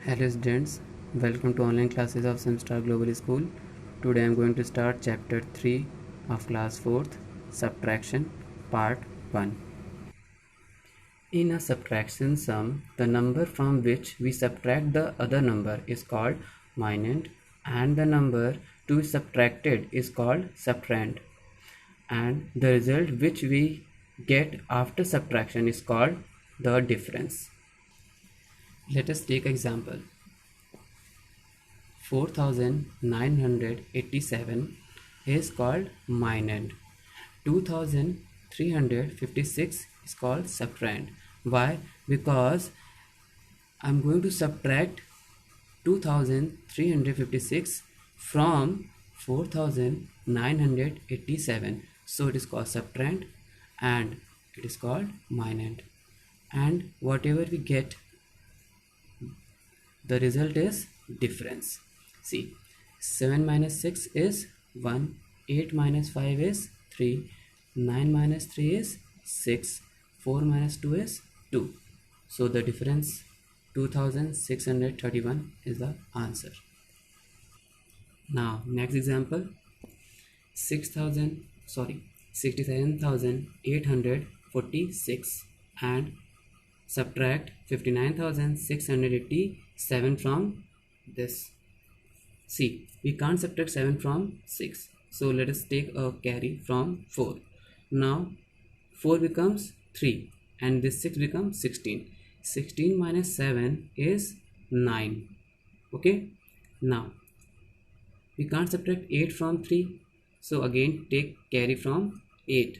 Hello students, welcome to online classes of Semstar Global School. Today I am going to start chapter 3 of class 4th, subtraction, part 1. In a subtraction sum, the number from which we subtract the other number is called minand, and the number to be subtracted is called subtrahend, and the result which we get after subtraction is called the difference. Let us take example. 4987 is called minand. 2356 is called subtrahend. Why? Because I'm going to subtract 2356 from 4987. So it is called subtrahend and it is called minand. And whatever we get, the result is difference. See, 7 minus 6 is 1, 8 minus 5 is 3, 9 minus 3 is 6, 4 minus 2 is 2. So the difference 2631 is the answer. Now next example, 67,846 and subtract 59,687 from this. See, we can't subtract 7 from 6, so let us take a carry from 4. Now 4 becomes 3 and this 6 becomes 16. 16 minus 7 is 9. Okay, now we can't subtract 8 from 3, so again take carry from 8.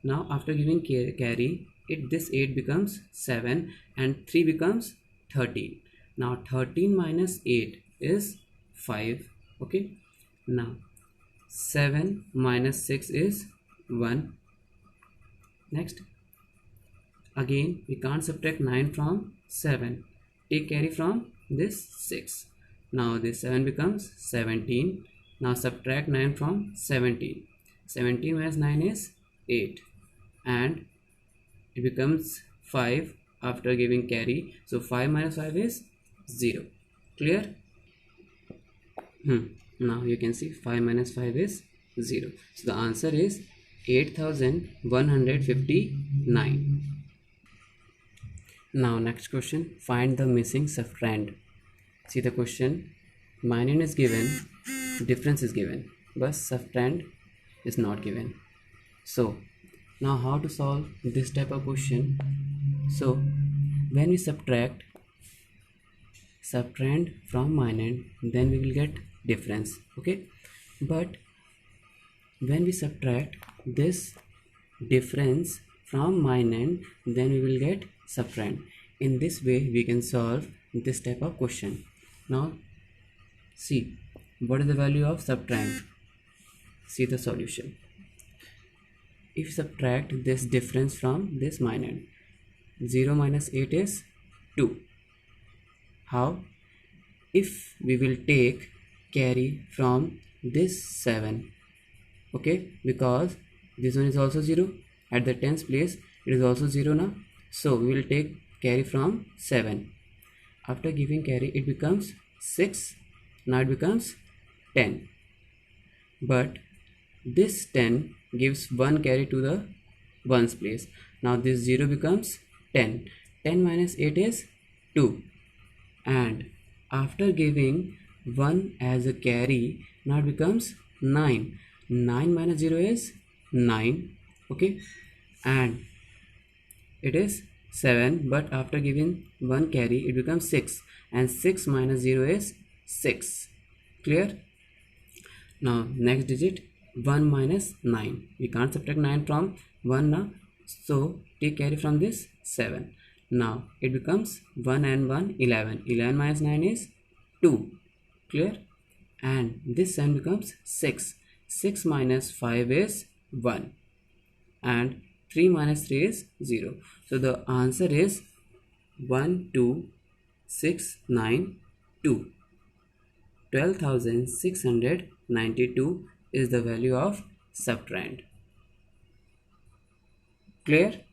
Now after giving carry, this 8 becomes 7 and 3 becomes 13. Now 13 minus 8 is 5. Okay, now 7 minus 6 is 1. Next, again we can't subtract 9 from 7, take carry from this 6. Now this 7 becomes 17. Now subtract 9 from 17. 17 minus 9 is 8 and it becomes 5 after giving carry. So 5 minus 5 is 0. Clear? Now you can see 5 minus 5 is 0. So the answer is 8159. Now next question, find the missing subtrahend. See the question, minand is given, difference is given, but subtrahend is not given. So now how to solve this type of question? So when we subtract subtrahend from minand, then we will get difference. Okay, but when we subtract this difference from minand, then we will get subtrahend. In this way we can solve this type of question. Now see, what is the value of subtrahend? See the solution. If subtract this difference from this minand, 0 minus 8 is 2. How? If we will take carry from this 7, okay, because this one is also 0, at the tens place it is also 0 now, so we will take carry from 7. After giving carry it becomes 6. Now it becomes 10, but this 10 gives 1 carry to the ones place. Now this 0 becomes 10. 10 minus 8 is 2, and after giving 1 as a carry, now it becomes 9. 9 minus 0 is 9. Okay, and it is 7, but after giving 1 carry it becomes 6, and 6 minus 0 is 6. Clear? Now next digit, 1 minus 9. We can't subtract 9 from 1 now, so take carry from this 7. Now it becomes 1 and 1, 11. 11 minus 9 is 2. Clear? And this 7 becomes 6. 6 minus 5 is 1 and 3 minus 3 is 0. So the answer is 12692. 12,692 is the value of subtrahend. Clear?